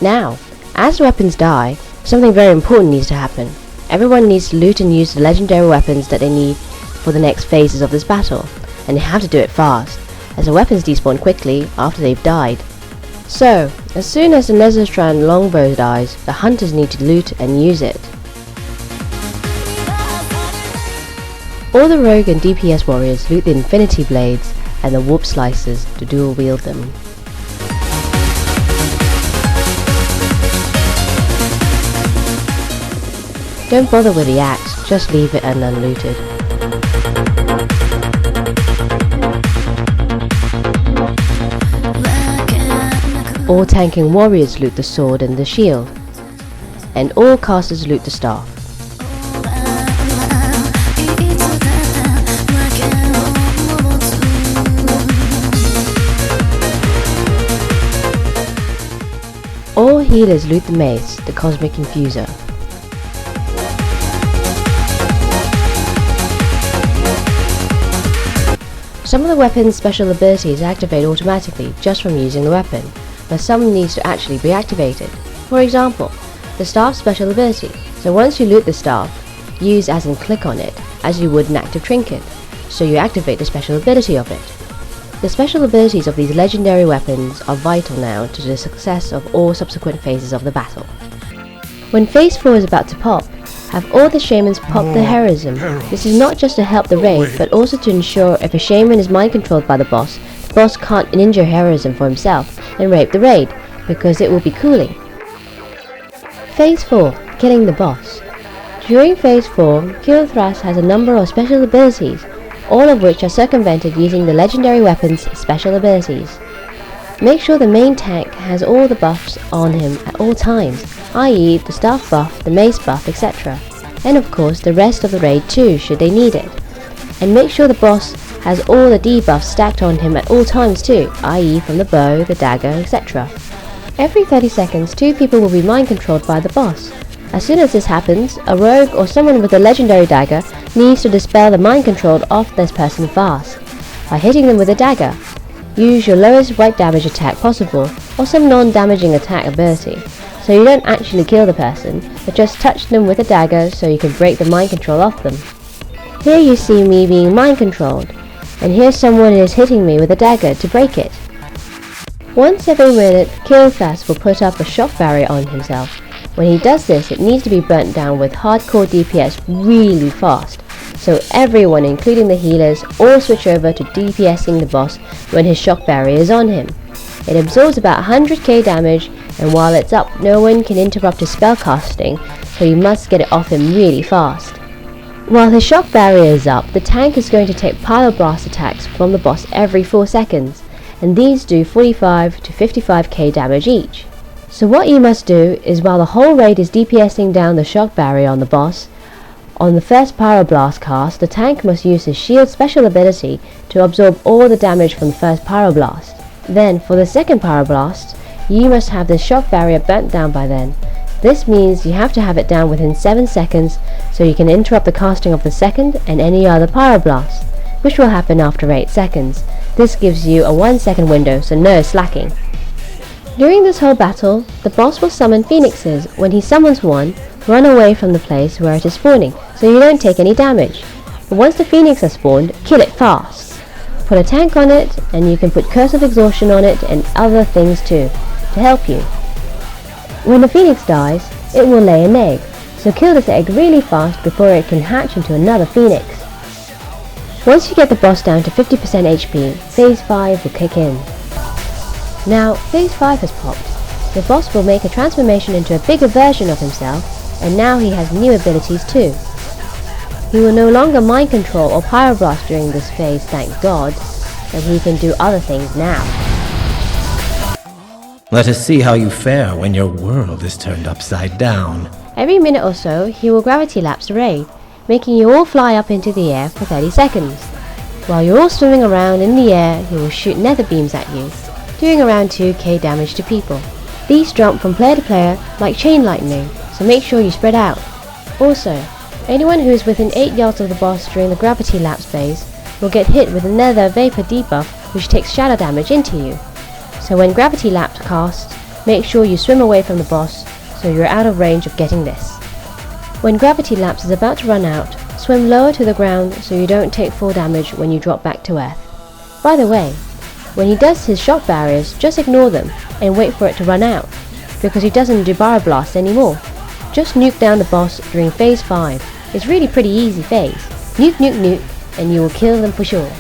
Now, as the weapons die, something very important needs to happen. Everyone needs to loot and use the legendary weapons that they need for the next phases of this battle, and they have to do it fast, as the weapons despawn quickly after they've died. So, as soon as the Netherstrand longbow dies, the hunters need to loot and use it. All the rogue and DPS warriors loot the infinity blades and the warp slicers to dual wield them. Don't bother with the axe, just leave it unlooted. All tanking warriors loot the sword and the shield, and all casters loot the staff. All healers loot the mace, the cosmic infuser. Some of the weapon's special abilities activate automatically just from using the weapon, but some needs to actually be activated. For example, the staff's special ability. So once you loot the staff, use as in click on it, as you would an active trinket, so you activate the special ability of it. The special abilities of these legendary weapons are vital now to the success of all subsequent phases of the battle. When phase 4 is about to pop, have all the shamans pop the heroism. This is not just to help the raid, but also to ensure if a shaman is mind controlled by the boss can't ninja heroism for himself and rape the raid, because it will be cooling. Phase 4, killing the boss. During phase 4, Kael'thas has a number of special abilities, all of which are circumvented using the legendary weapon's special abilities. Make sure the main tank has all the buffs on him at all times, i.e. the staff buff, the mace buff, etc. And of course the rest of the raid too, should they need it. And make sure the boss has all the debuffs stacked on him at all times too, i.e. from the bow, the dagger, etc. Every 30 seconds, 2 people will be mind controlled by the boss. As soon as this happens, a rogue or someone with a legendary dagger needs to dispel the mind control off this person fast, by hitting them with a dagger. Use your lowest white damage attack possible, or some non-damaging attack ability, so you don't actually kill the person, but just touch them with a dagger so you can break the mind control off them. Here you see me being mind controlled, and here someone is hitting me with a dagger to break it. Once every minute, Kael'thas will put up a shock barrier on himself. When he does this, it needs to be burnt down with hardcore DPS really fast, so everyone, including the healers, all switch over to DPSing the boss when his shock barrier is on him. It absorbs about 100k damage, and while it's up, no one can interrupt his spell casting, so you must get it off him really fast. While his shock barrier is up, the tank is going to take Pyro Blast attacks from the boss every 4 seconds, and these do 45 to 55k damage each. So what you must do is, while the whole raid is DPSing down the shock barrier on the boss, on the first Pyro Blast cast, the tank must use his shield special ability to absorb all the damage from the first Pyro Blast. Then, for the second Pyro Blast, you must have the shock barrier burnt down by then. This means you have to have it down within 7 seconds, so you can interrupt the casting of the second and any other Pyro Blast, which will happen after 8 seconds. This gives you a 1 second window, so no slacking. During this whole battle, the boss will summon phoenixes. When he summons one, run away from the place where it is spawning, so you don't take any damage. But once the phoenix has spawned, kill it fast. Put a tank on it, and you can put Curse of Exhaustion on it and other things too, to help you. When the phoenix dies, it will lay an egg, so kill this egg really fast before it can hatch into another phoenix. Once you get the boss down to 50% HP, phase 5 will kick in. Now, phase 5 has popped. The boss will make a transformation into a bigger version of himself, and now he has new abilities too. He will no longer mind control or Pyro Blast during this phase, thank God, and he can do other things now. Let us see how you fare when your world is turned upside down. Every minute or so, he will gravity lapse the raid, making you all fly up into the air for 30 seconds. While you're all swimming around in the air, he will shoot nether beams at you, doing around 2k damage to people. These jump from player to player like chain lightning, so make sure you spread out. Also, anyone who is within 8 yards of the boss during the gravity lapse phase will get hit with a nether vapor debuff which takes shadow damage into you. So when gravity lapse casts, make sure you swim away from the boss so you're out of range of getting this. When gravity lapse is about to run out, swim lower to the ground so you don't take full damage when you drop back to earth. By the way, when he does his shock barriers, just ignore them and wait for it to run out, because he doesn't do Pyro Blast anymore. Just nuke down the boss during phase 5. It's really pretty easy phase. Nuke, nuke, nuke, and you will kill them for sure.